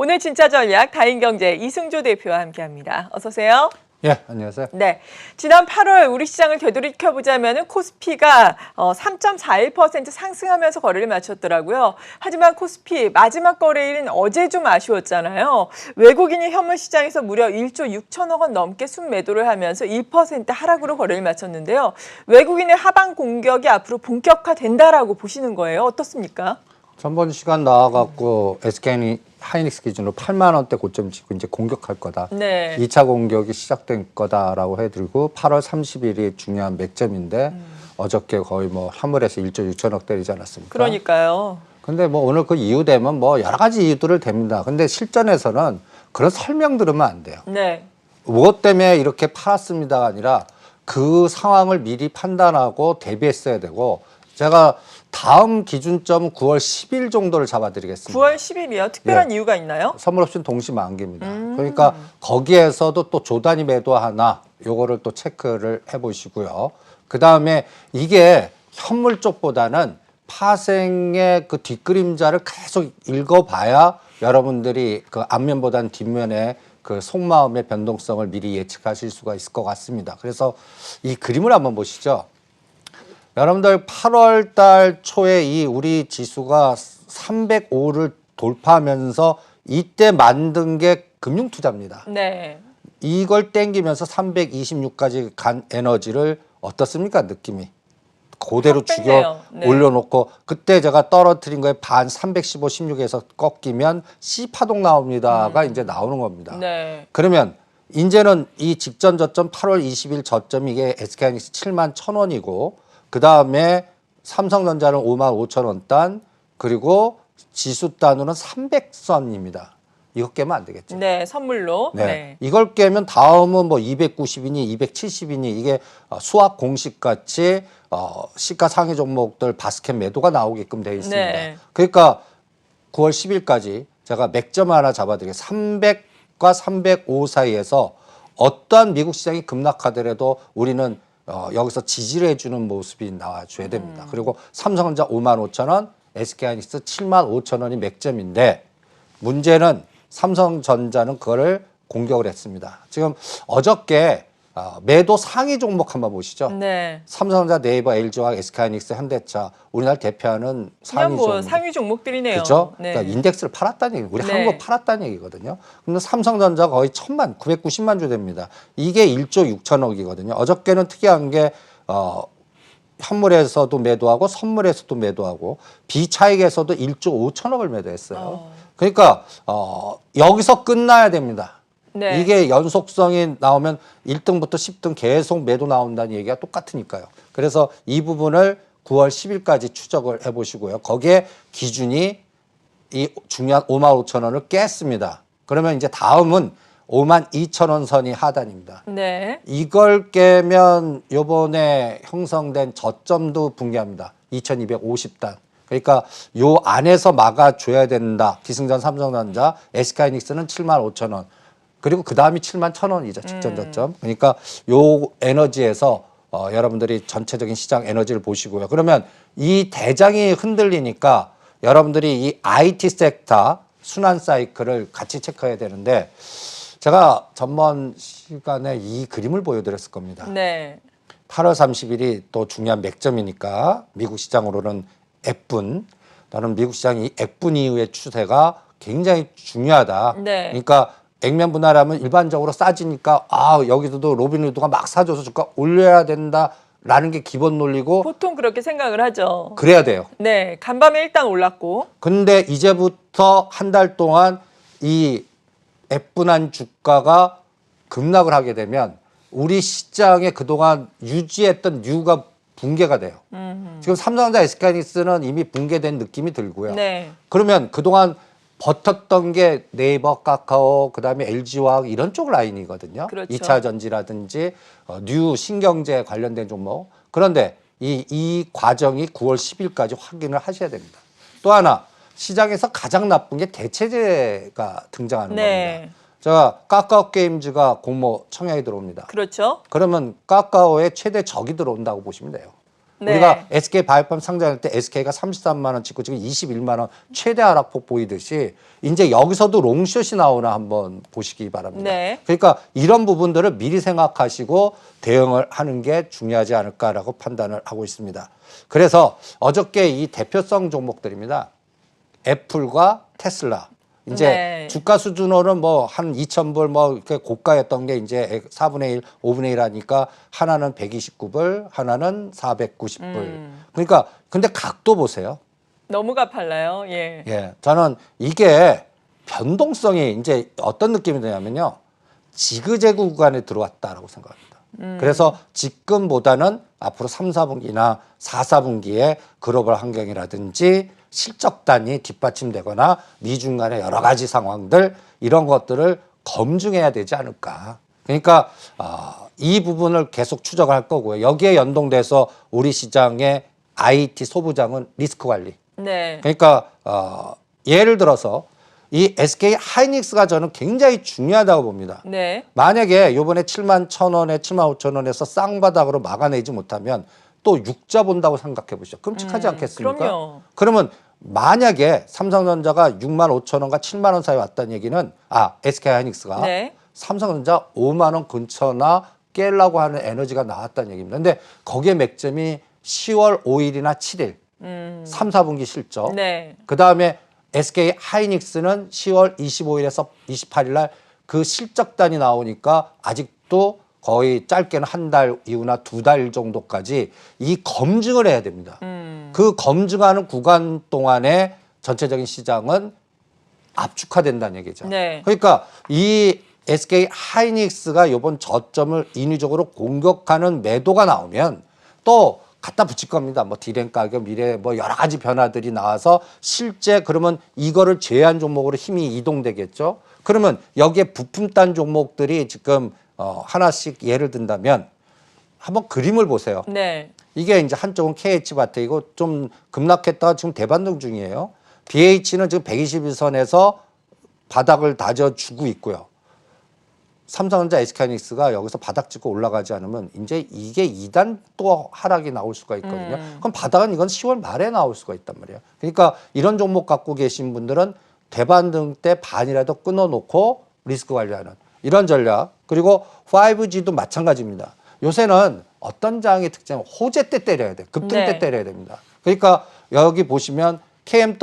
오늘 진짜 전략 다인경제 이승조 대표와 함께합니다. 어서 오세요. 예, 안녕하세요. 네, 지난 8월 우리 시장을 되돌이켜보자면 코스피가 3.41% 상승하면서 거래를 마쳤더라고요. 하지만 코스피 마지막 거래일은 어제 좀 아쉬웠잖아요. 외국인이 현물 시장에서 무려 1조 6천억 원 넘게 순매도를 하면서 1% 하락으로 거래를 마쳤는데요. 외국인의 하방 공격이 앞으로 본격화된다라고 보시는 거예요. 어떻습니까? 전번 시간 나와갖고 SK 하이닉스 기준으로 8만 원대 고점 찍고 이제 공격할 거다. 네. 2차 공격이 시작된 거다라고 해드리고 8월 30일이 중요한 맥점인데 어저께 거의 뭐 한물에서 1조 6천억 때리지 않았습니까? 그러니까요. 근데 뭐 오늘 그 이유 되면 뭐 여러 가지 이유들을 댑니다. 근데 실전에서는 그런 설명 들으면 안 돼요. 네. 무엇 때문에 이렇게 팔았습니다가 아니라 그 상황을 미리 판단하고 대비했어야 되고 제가 다음 기준점 9월 10일 정도를 잡아드리겠습니다. 9월 10일이요? 특별한 이유가 있나요? 선물 옵션 동시 만기입니다. 그러니까 거기에서도 또 조단위 매도 하나 요거를 또 체크를 해보시고요. 그 다음에 이게 현물 쪽보다는 파생의 그 뒷그림자를 계속 읽어봐야 여러분들이 그 앞면보다는 뒷면에 그 속마음의 변동성을 미리 예측하실 수가 있을 것 같습니다. 그래서 이 그림을 한번 보시죠. 여러분들 8월 달 초에 이 우리 지수가 305를 돌파하면서 이때 만든 게 금융투자입니다. 네. 이걸 땡기면서 326까지 간 에너지를 어떻습니까? 느낌이. 그대로 죽여 네. 올려놓고 그때 제가 떨어뜨린 거에 반 315, 16에서 꺾이면 C파동 나옵니다가 이제 나오는 겁니다. 네. 그러면 이제는 이 직전 저점 8월 20일 저점이 이게 SK하이닉스 7만 1,000원이고 그 다음에 삼성전자는 5만 5천 원 단, 그리고 지수 단으로는 300선입니다. 이거 깨면 안 되겠죠. 네, 선물로. 네. 네. 이걸 깨면 다음은 뭐 290이니 270이니 이게 수학 공식 같이 시가 상위 종목들 바스켓 매도가 나오게끔 되어 있습니다. 네. 그러니까 9월 10일까지 제가 맥점 하나 잡아드리겠습니다. 300과 305 사이에서 어떠한 미국 시장이 급락하더라도 우리는 여기서 지지를 해주는 모습이 나와줘야 됩니다. 그리고 삼성전자 5만 5천 원, SK하이닉스 7만 5천 원이 맥점인데 문제는 삼성전자는 그거를 공격을 했습니다. 지금 어저께 매도 상위 종목 한번 보시죠. 네. 삼성전자, 네이버, LG화학, SK하이닉스, 현대차 우리나라 대표하는 상위 종목. 상위 종목들이네요. 그렇죠? 네. 그러니까 인덱스를 팔았다는 얘기, 우리 네. 한국 팔았다는 얘기거든요. 근데 삼성전자 거의 990만 주 됩니다. 이게 1조 6천억이거든요. 어저께는 특이한 게 현물에서도 매도하고 선물에서도 매도하고 비차익에서도 1조 5천억을 매도했어요. 그러니까 여기서 끝나야 됩니다. 네. 이게 연속성이 나오면 1등부터 10등 계속 매도 나온다는 얘기가 똑같으니까요. 그래서 이 부분을 9월 10일까지 추적을 해보시고요. 거기에 기준이 이 중요한 5만 5천 원을 깼습니다. 그러면 이제 다음은 5만 2천 원 선이 하단입니다. 네. 이걸 깨면 요번에 형성된 저점도 붕괴합니다. 2250단. 그러니까 요 안에서 막아줘야 된다. 기승전, 삼성전자, SK하이닉스는 7만 5천 원. 그리고 그 다음이 7만 1,000원이죠. 직전 저점. 그러니까 요 에너지에서 여러분들이 전체적인 시장 에너지를 보시고요. 그러면 이 대장이 흔들리니까 여러분들이 이 IT 섹터 순환 사이클을 같이 체크해야 되는데 제가 전번 시간에 이 그림을 보여드렸을 겁니다. 네. 8월 30일이 또 중요한 맥점이니까 미국 시장으로는 F분, 나는 미국 시장이 F분 이후의 추세가 굉장히 중요하다. 네. 그러니까 액면 분할하면 일반적으로 싸지니까 여기서도 로빈후드가 막 사줘서 주가 올려야 된다라는 게 기본 논리고 보통 그렇게 생각을 하죠. 그래야 돼요. 네. 간밤에 일단 올랐고. 근데 이제부터 한 달 동안 이 F분한 주가가 급락을 하게 되면 우리 시장에 그동안 유지했던 류가 붕괴가 돼요. 지금 삼성전자, SK하이닉스는 이미 붕괴된 느낌이 들고요. 네. 그러면 그동안 버텼던 게 네이버, 카카오, 그다음에 LG화학 이런 쪽 라인이거든요. 그렇죠. 2차 전지라든지 뉴 신경제 관련된 종목. 그런데 이 과정이 9월 10일까지 확인을 하셔야 됩니다. 또 하나 시장에서 가장 나쁜 게 대체제가 등장하는 겁니다. 제가 카카오 게임즈가 공모 청약이 들어옵니다. 그렇죠. 그러면 카카오의 최대 적이 들어온다고 보시면 돼요. 네. 우리가 SK 바이오팜 상장할 때 SK가 33만 원 찍고 지금 21만 원 최대 하락폭 보이듯이 이제 여기서도 롱숏이 나오나 한번 보시기 바랍니다. 네. 그러니까 이런 부분들을 미리 생각하시고 대응을 하는 게 중요하지 않을까라고 판단을 하고 있습니다. 그래서 어저께 이 대표성 종목들입니다. 애플과 테슬라. 이제 네. 주가 수준으로는 뭐 한 2,000불 뭐 이렇게 고가였던 게 이제 4분의 1, 5분의 1 하니까 하나는 129불, 하나는 490불. 그러니까 근데 각도 보세요. 너무 가팔라요. 예. 예. 저는 이게 변동성이 이제 어떤 느낌이 드냐면요. 지그재그 구간에 들어왔다라고 생각합니다. 그래서 지금보다는 앞으로 3, 4분기나 4, 4분기에 글로벌 환경이라든지 실적단이 뒷받침되거나 미중 간의 여러 가지 상황들 이런 것들을 검증해야 되지 않을까. 그러니까 이 부분을 계속 추적을 할 거고요. 여기에 연동돼서 우리 시장의 IT 소부장은 리스크 관리. 네. 그러니까 예를 들어서 이 SK 하이닉스가 저는 굉장히 중요하다고 봅니다. 네. 만약에 요번에 7만 1,000원에 7만 5천 원에서 쌍바닥으로 막아내지 못하면 또 육자 본다고 생각해 보시죠. 끔찍하지 않겠습니까? 그럼요. 그러면 만약에 삼성전자가 6만 5천 원과 7만 원 사이에 왔다는 얘기는 SK 하이닉스가 네. 삼성전자 5만 원 근처나 깨려고 하는 에너지가 나왔다는 얘기입니다. 근데 거기에 맥점이 10월 5일이나 7일 3, 4분기 실적. 네. 그다음에 SK 하이닉스는 10월 25일에서 28일 날 그 실적단이 나오니까 아직도 거의 짧게는 한 달 이후나 2달 정도까지 이 검증을 해야 됩니다. 그 검증하는 구간 동안에 전체적인 시장은 압축화된다는 얘기죠. 네. 그러니까 이 SK 하이닉스가 이번 저점을 인위적으로 공격하는 매도가 나오면 또 갖다 붙일 겁니다. 뭐 디램 가격, 미래 뭐 여러 가지 변화들이 나와서 실제 그러면 이거를 제한 종목으로 힘이 이동되겠죠. 그러면 여기에 부품 딴 종목들이 지금 하나씩 예를 든다면 한번 그림을 보세요. 네. 이게 이제 한쪽은 KH바텍이고 좀 급락했다가 지금 대반등 중이에요. BH는 지금 121선에서 바닥을 다져주고 있고요. 삼성전자, SK하이닉스가 여기서 바닥 찍고 올라가지 않으면 이제 이게 2단 또 하락이 나올 수가 있거든요. 그럼 바닥은 이건 10월 말에 나올 수가 있단 말이에요. 그러니까 이런 종목 갖고 계신 분들은 대반등 때 반이라도 끊어놓고 리스크 관리하는 이런 전략. 그리고 5G도 마찬가지입니다. 요새는 어떤 장의 특징은 호재 때 때려야 돼. 급등 때 네. 때려야 됩니다. 그러니까 여기 보시면 KMW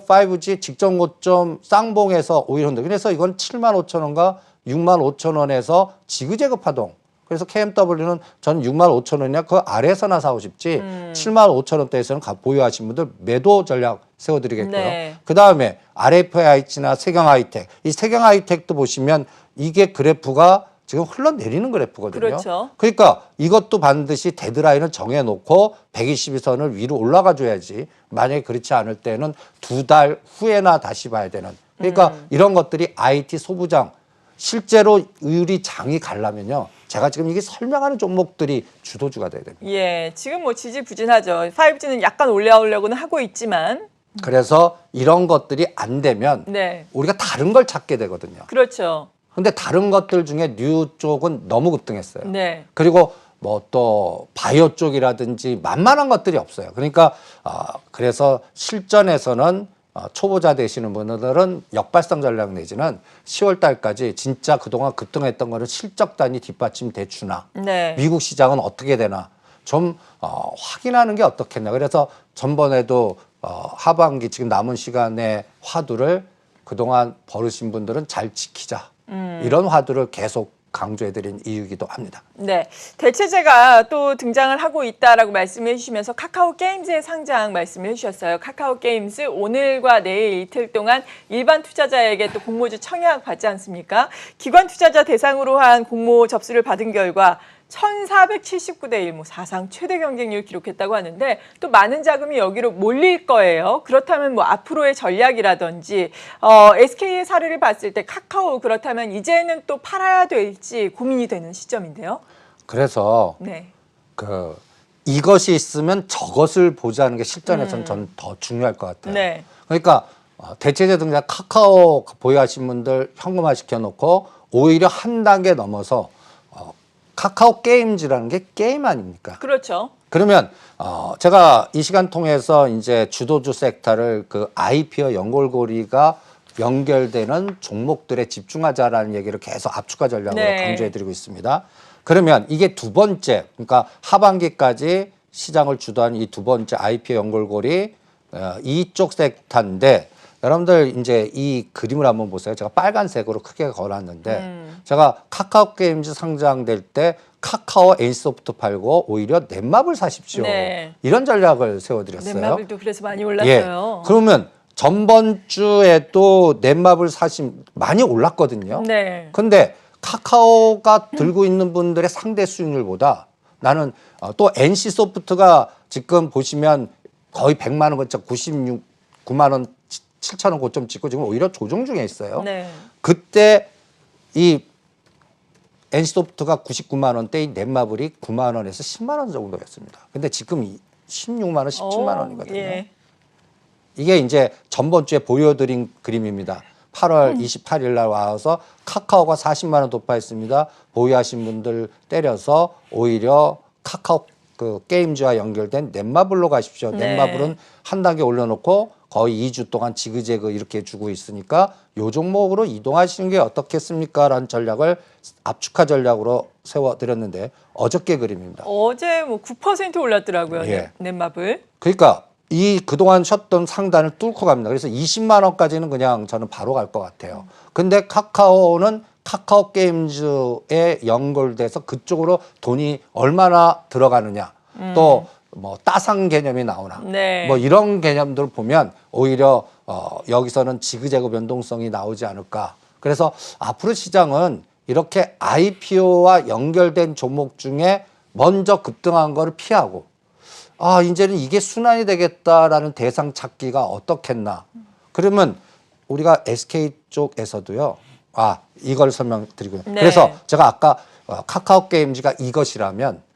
5G 직전 고점 쌍봉에서 오히려 흔들. 그래서 이건 7만 5천 원과 6만 5천 원에서 지그재그 파동. 그래서 KMW는 저는 6만 5천 원이냐 그 아래에서나 사고 싶지 7만 5천 원대에서는 보유하신 분들 매도 전략 세워드리겠고요. 네. 그다음에 RFIH나 세경하이텍. 이 세경하이텍도 보시면 이게 그래프가 지금 흘러내리는 그래프거든요. 그렇죠. 그러니까 이것도 반드시 데드라인을 정해놓고 122선을 위로 올라가 줘야지. 만약에 그렇지 않을 때는 2달 후에나 다시 봐야 되는. 그러니까 이런 것들이 IT 소부장 실제로 의리 장이 가려면요. 제가 지금 이게 설명하는 종목들이 주도주가 돼야 됩니다. 예. 지금 뭐 지지부진하죠. 5G는 약간 올라오려고는 하고 있지만. 그래서 이런 것들이 안 되면 네. 우리가 다른 걸 찾게 되거든요. 그렇죠. 근데 다른 것들 중에 뉴 쪽은 너무 급등했어요. 네. 그리고 뭐 또 바이오 쪽이라든지 만만한 것들이 없어요. 그러니까 그래서 실전에서는 초보자 되시는 분들은 역발상 전략 내지는 10월 달까지 진짜 그동안 급등했던 거는 실적단이 뒷받침 대추나 네. 미국 시장은 어떻게 되나 좀 확인하는 게 어떻겠나. 그래서 전번에도 하반기 지금 남은 시간에 화두를 그동안 벌으신 분들은 잘 지키자. 이런 화두를 계속 강조해드린 이유이기도 합니다. 네, 대체제가 또 등장을 하고 있다라고 말씀해 주시면서 카카오 게임즈의 상장 말씀을 해주셨어요. 카카오 게임즈 오늘과 내일 이틀 동안 일반 투자자에게 또 공모주 청약 받지 않습니까? 기관 투자자 대상으로 한 공모 접수를 받은 결과 1479대 1, 뭐 사상 최대 경쟁률 기록했다고 하는데 또 많은 자금이 여기로 몰릴 거예요. 그렇다면 뭐 앞으로의 전략이라든지 SK의 사례를 봤을 때 카카오 그렇다면 이제는 또 팔아야 될지 고민이 되는 시점인데요. 그래서 네. 이것이 있으면 저것을 보자는 게 실전에서는 저는 더 중요할 것 같아요. 네. 그러니까 대체제 등장 카카오 보유하신 분들 현금화 시켜놓고 오히려 한 단계 넘어서 카카오 게임즈라는 게 게임 아닙니까? 그렇죠. 그러면 제가 이 시간 통해서 이제 주도주 섹터를 그 IPO 연골고리가 연결되는 종목들에 집중하자라는 얘기를 계속 압축화 전략으로 네. 강조해드리고 있습니다. 그러면 이게 두 번째, 그러니까 하반기까지 시장을 주도한 이 두 번째 IPO 연골고리 이쪽 섹터인데 여러분들 이제 이 그림을 한번 보세요. 제가 빨간색으로 크게 걸었는데 제가 카카오 게임즈 상장될 때 카카오 NC소프트 팔고 오히려 넷마블 사십시오. 네. 이런 전략을 세워드렸어요. 넷마블도 그래서 많이 예. 올랐어요. 그러면 전번 주에도 넷마블 사심 많이 올랐거든요. 네. 근데 카카오가 들고 있는 분들의 상대 수익률보다 나는 또 NC소프트가 지금 보시면 거의 100만 원, 9만 원, 7천 원 고점 찍고 지금 오히려 조정 중에 있어요. 네. 그때 이 NC소프트가 99만 원대, 넷마블이 9만 원에서 10만 원 정도였습니다. 근데 지금 16만 원, 17만 원이거든요. 예. 이게 이제 전번 주에 보여드린 그림입니다. 8월 28일 날 와서 카카오가 40만 원 돌파했습니다. 보유하신 분들 때려서 오히려 카카오 그 게임즈와 연결된 넷마블로 가십시오. 네. 넷마블은 한 단계 올려놓고 거의 2주 동안 지그재그 이렇게 주고 있으니까 요 종목으로 이동하시는 게 어떻겠습니까? 라는 전략을 압축화 전략으로 세워드렸는데 어저께 그림입니다. 어제 뭐 9% 올랐더라고요. 예. 넷마블. 그러니까 이 그동안 쉬었던 상단을 뚫고 갑니다. 그래서 20만 원까지는 그냥 저는 바로 갈 것 같아요. 근데 카카오는 카카오 게임즈에 연결돼서 그쪽으로 돈이 얼마나 들어가느냐. 또 뭐 따상 개념이 나오나. 네. 뭐 이런 개념들을 보면 오히려 여기서는 지그재그 변동성이 나오지 않을까. 그래서 앞으로 시장은 이렇게 IPO와 연결된 종목 중에 먼저 급등한 거를 피하고 아, 이제는 이게 순환이 되겠다라는 대상 찾기가 어떻겠나. 그러면 우리가 SK 쪽에서도요. 아, 이걸 설명드리고요. 네. 그래서 제가 아까 카카오 게임즈가 이것이라면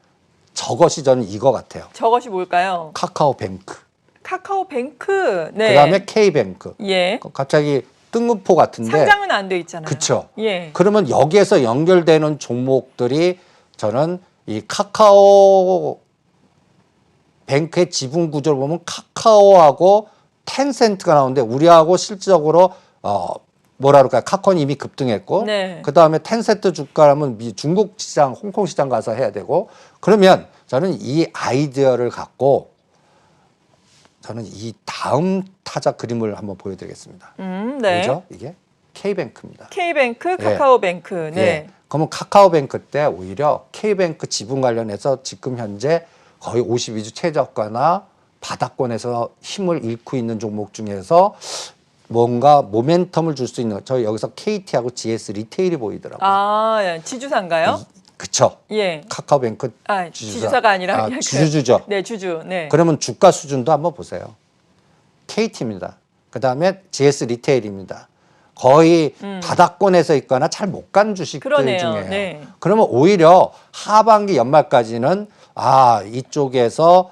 저것이 저는 이거 같아요. 저것이 뭘까요? 카카오뱅크. 카카오뱅크. 네. 그다음에 K뱅크. 예. 갑자기 뜬금포 같은데. 상장은 안 돼 있잖아요. 그쵸. 예. 그러면 여기에서 연결되는 종목들이 저는 이 카카오 뱅크의 지분 구조를 보면 카카오하고 텐센트가 나오는데 우리하고 실질적으로 뭐라 그럴까요? 카카오는 이미 급등했고 네. 그다음에 텐센트 주가라면 중국 시장, 홍콩 시장 가서 해야 되고 그러면 저는 이 아이디어를 갖고 저는 이 다음 타자 그림을 한번 보여드리겠습니다. 네. 뭐죠? 이게 K뱅크입니다. K뱅크, 카카오뱅크. 네. 예. 그러면 카카오뱅크 때 오히려 K뱅크 지분 관련해서 지금 현재 거의 52주 최저가나 바닥권에서 힘을 잃고 있는 종목 중에서 뭔가 모멘텀을 줄 수 있는 저 여기서 KT하고 GS 리테일이 보이더라고요. 아, 예. 지주사인가요? 그쵸. 예. 카카오뱅크 아, 지주사가 아니라 그냥 주주죠. 네, 주주. 네. 그러면 주가 수준도 한번 보세요. KT입니다. 그다음에 GS 리테일입니다. 거의 바닥권에서 있거나 잘 못 간 주식들 그러네요. 중에요. 네. 그러면 오히려 하반기 연말까지는 이쪽에서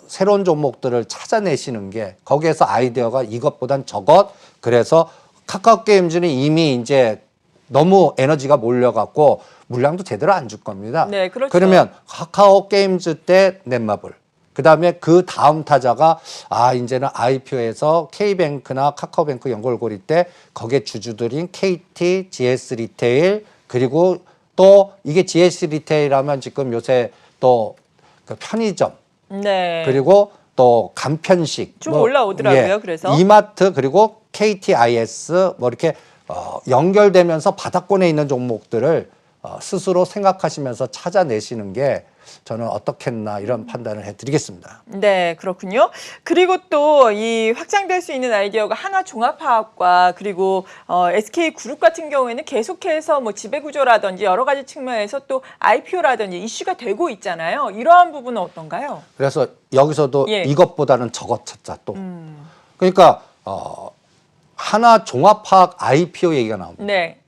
새로운 종목들을 찾아내시는 게 거기에서 아이디어가 이것보단 저것 그래서 카카오 게임즈는 이미 이제 너무 에너지가 몰려갖고 물량도 제대로 안 줄 겁니다. 네, 그렇죠. 그러면 카카오 게임즈 때 넷마블 그다음에 그 다음 타자가 이제는 IPO에서 K뱅크나 카카오뱅크 연결고리 때 거기에 주주들인 KT, GS 리테일 그리고 또 이게 GS 리테일하면 지금 요새 또 그 편의점 네. 그리고 또 간편식 좀 올라오더라고요, 그래서. 이마트 그리고 KTIS 뭐 이렇게 연결되면서 바닥권에 있는 종목들을 스스로 생각하시면서 찾아내시는 게 저는 어떻겠나 이런 판단을 해드리겠습니다. 네, 그렇군요. 그리고 또 이 확장될 수 있는 아이디어가 하나종합화학과 그리고 SK그룹 같은 경우에는 계속해서 뭐 지배구조라든지 여러 가지 측면에서 또 IPO라든지 이슈가 되고 있잖아요. 이러한 부분은 어떤가요? 그래서 여기서도 예. 이것보다는 저것 찾자 또. 그러니까 하나종합화학 IPO 얘기가 나옵니다. 네.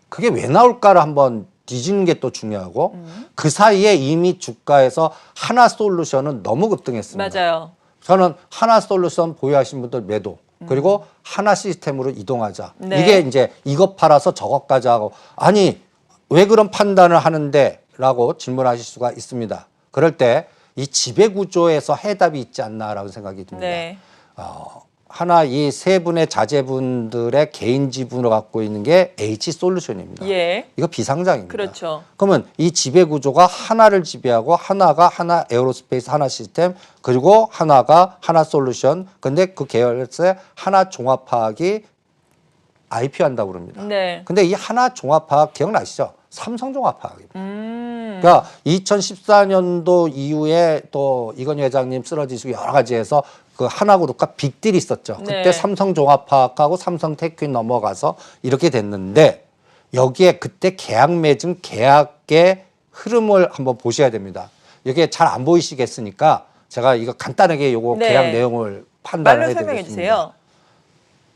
그게 왜 나올까를 한번 뒤지는 게 또 중요하고 그 사이에 이미 주가에서 하나솔루션은 너무 급등했습니다. 맞아요. 저는 하나솔루션 보유하신 분들 매도 그리고 하나 시스템으로 이동하자. 네. 이게 이제 이것 팔아서 저것까지 하고 아니 왜 그런 판단을 하는데 라고 질문하실 수가 있습니다. 그럴 때 이 지배 구조에서 해답이 있지 않나라고 생각이 듭니다. 네. 하나 이 세 분의 자제분들의 개인 지분을 갖고 있는 게 H솔루션입니다. 예. 이거 비상장입니다. 그렇죠. 그러면 이 지배 구조가 하나를 지배하고 하나가 하나 에어로스페이스 하나 시스템 그리고 하나가 하나솔루션 근데 그 계열사의 하나 종합화학이 IPO 한다고 그럽니다. 네. 근데 이 하나 종합화학 기억나시죠? 삼성 종합화학입니다. 그러니까 2014년도 이후에 또 이건희 회장님 쓰러지시고 여러 가지 해서 그 하나그룹과 빅딜이 있었죠. 그때 네. 삼성종합화학하고 삼성테크인 넘어가서 이렇게 됐는데 여기에 그때 계약 맺은 계약의 흐름을 한번 보셔야 됩니다. 이게 잘 안 보이시겠으니까 제가 이거 간단하게 요거 네. 계약 내용을 판단을 말로 해드리겠습니다. 설명해 주세요.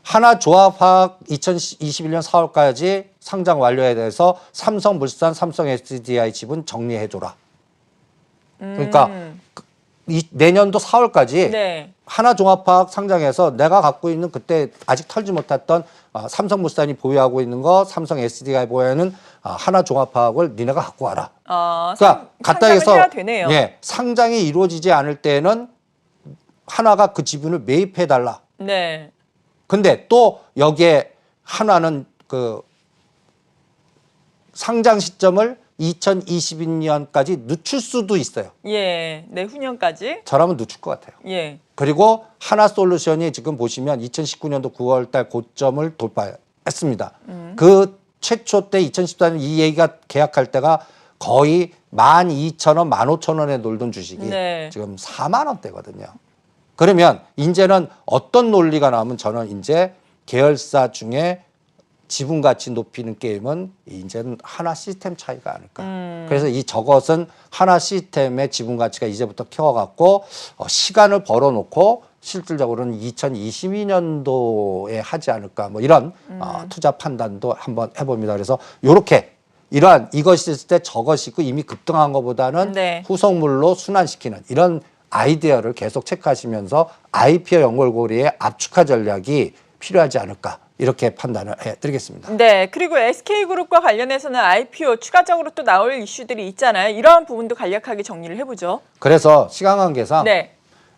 하나조합화학 2021년 4월까지 상장 완료에 대해서 삼성물산, 삼성 SDI 지분 정리해줘라. 그러니까 내년도 4월까지 네. 하나종합화학 상장해서 내가 갖고 있는 그때 아직 털지 못했던 삼성물산이 보유하고 있는 거, 삼성 SDI 보유하는 하나종합화학을 니네가 갖고 와라. 그러니까 상장을 해야 되네요. 예, 상장이 이루어지지 않을 때는 하나가 그 지분을 매입해달라. 네. 근데 또 여기에 하나는 그 상장 시점을 2022년까지 늦출 수도 있어요. 예. 내후년까지. 저라면 늦출 것 같아요. 예. 그리고 하나솔루션이 지금 보시면 2019년도 9월 달 고점을 돌파했습니다. 그 최초 때 2014년 이 얘기가 계약할 때가 거의 12,000원, 15,000원에 놀던 주식이 네. 지금 4만 원대거든요. 그러면 이제는 어떤 논리가 나오면 저는 이제 계열사 중에 지분 가치 높이는 게임은 이제는 하나 시스템 차이가 아닐까. 그래서 저것은 하나 시스템의 지분 가치가 이제부터 키워갖고 시간을 벌어놓고 실질적으로는 2022년도에 하지 않을까. 뭐 이런 투자 판단도 한번 해봅니다. 그래서 요렇게 이러한 이것이 있을 때 저것이 있고 이미 급등한 것보다는 네. 후속물로 순환시키는 이런 아이디어를 계속 체크하시면서 IPO 연결고리의 압축화 전략이 필요하지 않을까 이렇게 판단을 해드리겠습니다. 네. 그리고 SK그룹과 관련해서는 IPO 추가적으로 또 나올 이슈들이 있잖아요. 이러한 부분도 간략하게 정리를 해보죠. 그래서 시간 관계상 네.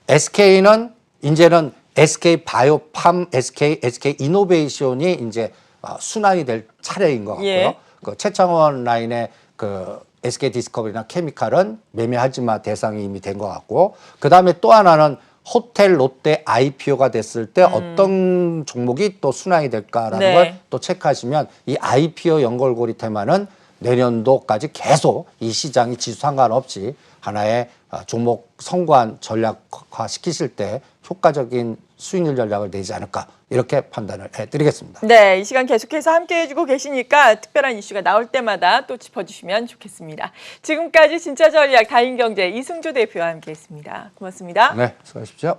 SK는 이제는 SK 바이오팜, SK 이노베이션이 이제 순환이 될 차례인 것 같고요. 예. 그 최창원 라인의 그 SK 디스커버리나 케미칼은 매매하지마 대상이 이미 된 것 같고 그 다음에 또 하나는 호텔 롯데 IPO가 됐을 때 어떤 종목이 또 순환이 될까라는 네. 걸 또 체크하시면 이 IPO 연결고리 테마는 내년도까지 계속 이 시장이 지수 상관없이 하나의 종목 성관 전략화 시키실 때 효과적인 수익률 전략을 내지 않을까 이렇게 판단을 해드리겠습니다. 네, 이 시간 계속해서 함께 해주고 계시니까 특별한 이슈가 나올 때마다 또 짚어주시면 좋겠습니다. 지금까지 진짜 전략 다인경제 이승조 대표와 함께했습니다. 고맙습니다. 네, 수고하십시오.